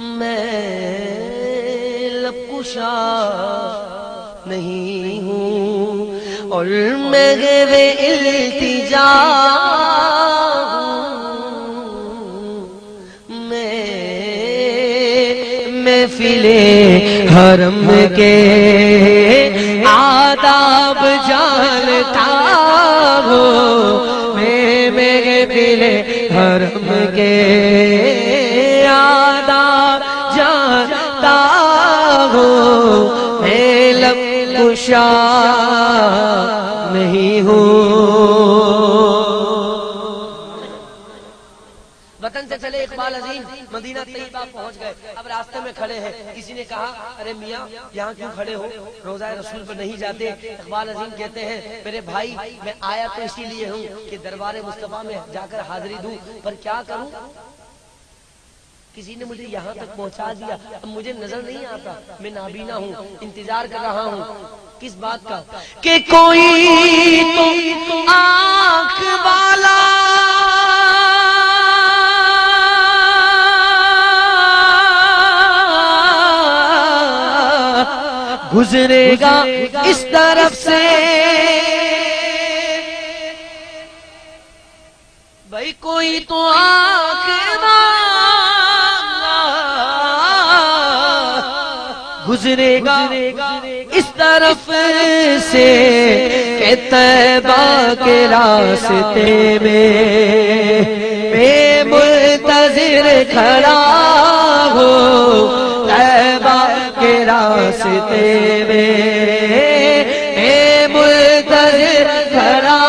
میں لب کشا نہیں ہوں اور میں گوے التجا ہوں، میں محفل حرم کے آداب جانتا ہوں، میں محفل حرم کے آداب جانتا ہوں، میں لب کشا نہیں ہوں۔ وطن سے چلے اقبال عظیم مدینہ طیبہ پہنچ گئے، اب راستے میں کھڑے ہیں، کسی نے کہا ارے میاں یہاں کیوں کھڑے ہو، روضہ رسول پر نہیں جاتے؟ اقبال عظیم کہتے ہیں میرے بھائی میں آیا تو اسی لیے ہوں کہ دربار مصطفیٰ میں جا کر حاضری دوں، پر کیا کروں، کسی نے مجھے یہاں تک پہنچا دیا، اب مجھے نظر نہیں آتا، میں نابینا ہوں، انتظار کر رہا ہوں کس بات کا کہ کوئی تو آنکھ والا گزرے گا اس طرف سے، بھائی کوئی تو آنکھ گزرے گا اس طرف سے کہ طیبہ کے راستے میں میں منتظر کھڑا ہوں، طیبہ کے راستے میں میں منتظر کھڑا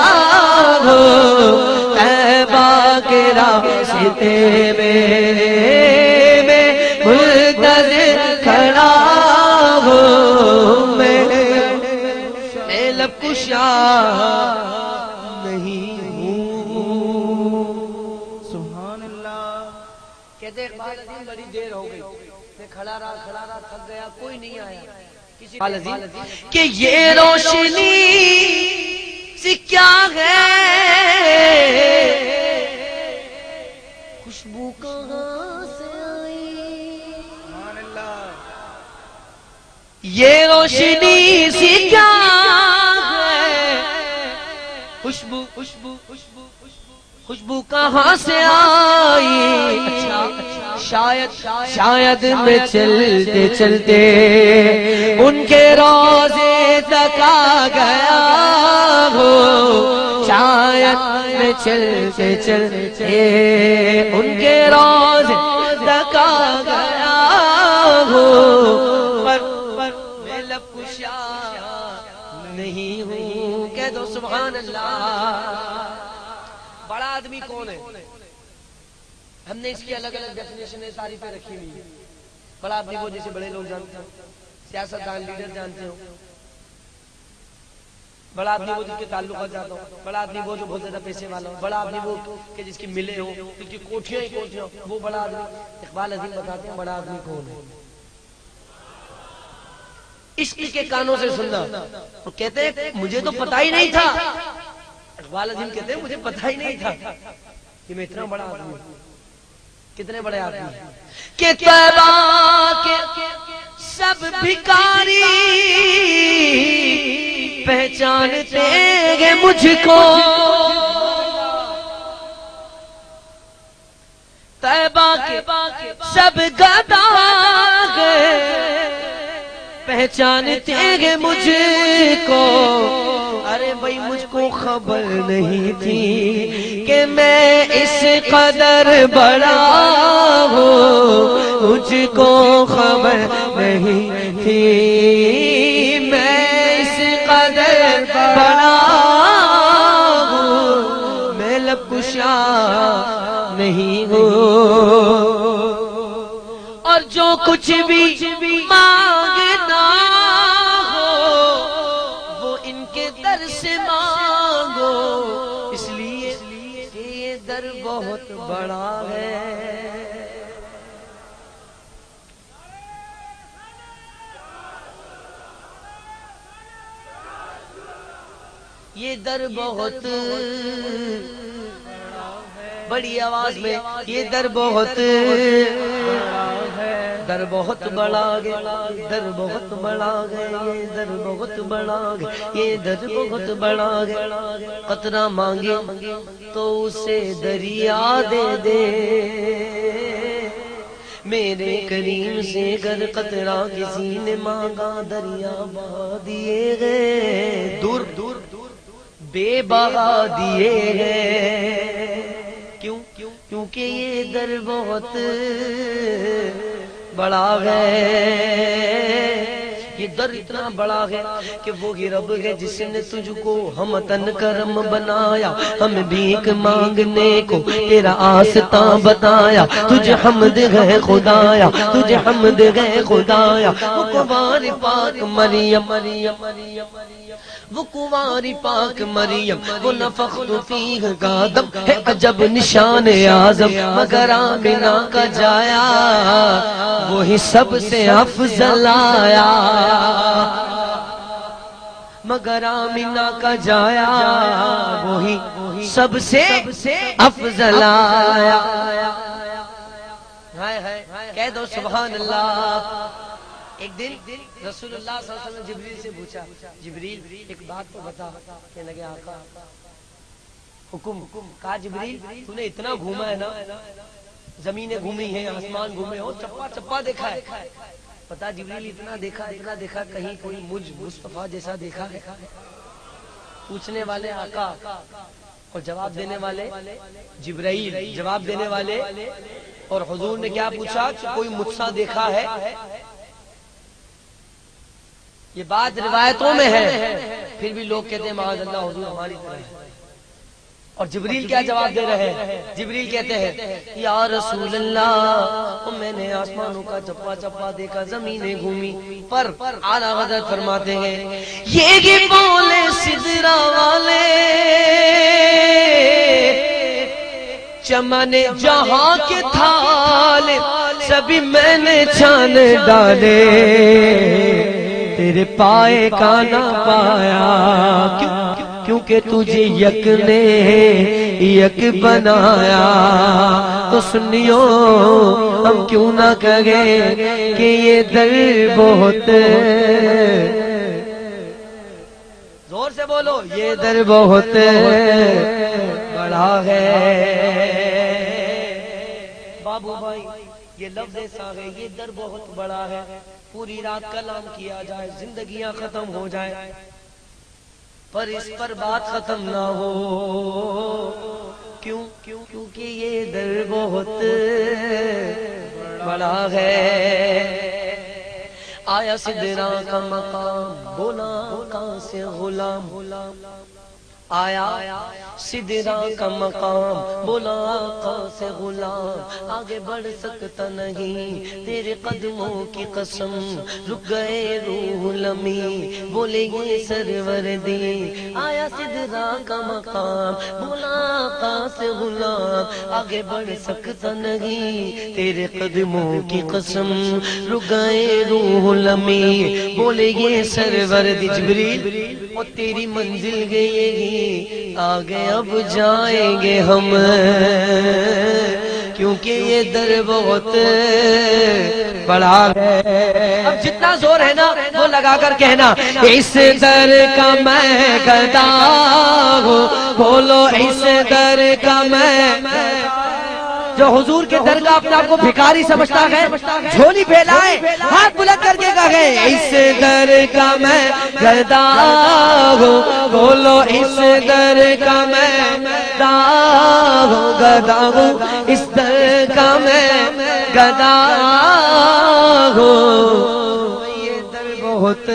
ہوں، طیبہ کے راستے میں میں منتظر کھڑا ہوں، میں لب کشا نہیں ہوں۔ سبحان اللہ۔ کہتے اقبال عظیم بڑی دیر ہو گئی، میں کھڑا رہا تھک گیا، کوئی نہیں آیا، کسی کہ یہ روشنی سے کیا ہے، خوشبو کہاں سے آئی، سبحان اللہ۔ یہ روشنی سی کیا ہے، خوشبو خوشبو خوشبو خوشبو کہاں سے آئی، شاید میں چلتے چلتے ان کے روضے تک آ گیا ہو، شاید میں چلتے چلتے ان کے روضے تک آ گیا ہو، میں لب کشا نہیں ہوں۔ کہہ دو سبحان اللہ۔ بڑا آدمی کون ہے؟ ہم نے اس کی الگ الگ ڈیفینیشن تعریفیں رکھی ہوئی ہیں۔ بڑا آدمی وہ جسے بڑے لوگ جانتے ہیں، سیاستدان لیڈر جانتے ہو، بڑا آدمی وہ جس کے تعلقات جانتا ہو، بڑا آدمی وہ جو بہت زیادہ پیسے والا ہو، بڑا آدمی وہ کہ جس کی ملے ہو، جس کی کوٹھیاں ہی کوٹھیاں ہو، وہ بڑا آدمی۔ اقبال عظیم بتاتے ہیں بڑا آدمی کون ہے، عشق کے کانوں سے سننا۔ وہ کہتے ہیں مجھے تو پتہ ہی نہیں تھا، اقبال عظیم کہتے ہیں مجھے پتہ ہی نہیں تھا کہ میں اتنا بڑا آدمی ہوں۔ کتنے بڑے آدمی ہیں کہ طیبہ کے سب بھکاری پہچانتے ہیں مجھ کو، طیبہ کے سب گدا پہچانتے ہیں مجھ کو، ارے بھائی مجھ کو خبر نہیں تھی کہ میں اس قدر بڑا ہوں، مجھ کو خبر نہیں تھی میں اس قدر بڑا ہوں، میں لب کشا نہیں ہوں، اور جو کچھ بھی مانگنا ہو وہ ان کے در سے مانگو، اس لیے کہ یہ در بہت بڑا ہے۔ یہ در بہت بڑی آواز میں، یہ در بہت بڑا ہے۔ در بہت بڑا گے، در بہت بڑا گے، یہ در بہت بڑا گے، یہ در بہت بڑا گے، قطرہ مانگے تو اسے دریا دے دے، میرے کریم سے گر قطرہ کسی نے مانگا دریا بہا دیے گئے، دور دور بے بہا دیے گئے، کیوں؟ کیونکہ یہ در بہت بڑا ہے، یہ در اتنا بڑا ہے کہ وہی رب ہے جس نے تجھ کو ہم تن کرم بنایا، ہم بھیک مانگنے کو تیرا آستاں بتایا، تجھے حمد ہے خدایا، تجھے حمد ہے خدایا، وہ کنوار پاک مریم، وہ کنواری پاک مریم، وہ نفخت فیہ کا دم ہے عجب نشان اعظم، مگر آمنہ کا جایا وہی سب سے افضل آیا، مگر آمنہ کا جایا وہی سب سے افضل آیا، کہہ دو سبحان اللہ۔ ایک دن رسول اللہ صلی اللہ علیہ وسلم جبریل سے پوچھا، جبریل ایک بات تو بتا، کہنے لگے آقا حکم، کہا جبریل تو نے اتنا گھوما ہے نا، زمینیں گھومی ہیں، آسمان گھومے ہو، چپا چپا دیکھا ہے، پتا جبریل اتنا دیکھا کہیں کوئی مجھ مصطفیٰ جیسا دیکھا ہے؟ پوچھنے والے آقا اور جواب دینے والے جبرائیل، جواب دینے والے، اور حضور نے کیا پوچھا کہ کوئی مجھ سا دیکھا ہے؟ یہ بات روایتوں میں ہے، پھر بھی لوگ کہتے ہیں معاذ اللہ حضور ہماری طرح ہے، اور جبریل کیا جواب دے رہے ہیں؟ جبریل کہتے ہیں یا رسول اللہ میں نے آسمانوں کا چپا چپا دیکھا، زمینیں گھومی، پر اعلیٰ حضرت فرماتے ہیں یہ بولے سدرا والے چمن جہاں کے تھالے سبھی میں نے چھان ڈالے، تیرے پائے کا نہ پایا، کیونکہ تجھے یک نے یک بنایا، تو سنیو ہم کیوں نہ کہیں کہ یہ در بہت، زور سے بولو، یہ در بہت بڑا ہے۔ بابو بھائی یہ لفظ ایسا ہے، یہ در بہت بڑا ہے، پوری رات کلام کیا جائے، زندگیاں ختم ہو جائیں، پر اس پر بات ختم نہ ہو، کیوں؟ کیونکہ یہ در بہت بڑا ہے۔ آیا سدرا کا مقام، بولا کہاں سے غلام، آیا سدرا کا مقام، بولا آقا سے غلام، آگے بڑھ سکتا نہیں تیرے قدموں کی قسم، رک گئے روح لمی، بولے یہ سرور دی، آیا سدرا کا مقام، بولا آقا سے غلام، آگے بڑھ سکتا نہیں تیرے قدموں کی قسم، رک گئے روح لمی، بولے یہ سرور دی۔ جبریل وہ تیری منزل گئے گی، آگے اب جائیں گے ہم، کیونکہ یہ در بہت بڑا ہے۔ اب جتنا زور ہے نا وہ لگا کر کہنا، اس در کا میں گدا ہوں، بولو اس در کا میں، جو حضور کے در کا اپنے آپ کو بھکاری سمجھتا ہے جھولی پھیلائے، ہاتھ بلند کر کے کہے اس در کا میں گدا ہوں، بولو اس در کا میں گدا ہوں، گدا ہوں، اس در کا میں گدا ہوں، یہ در بہت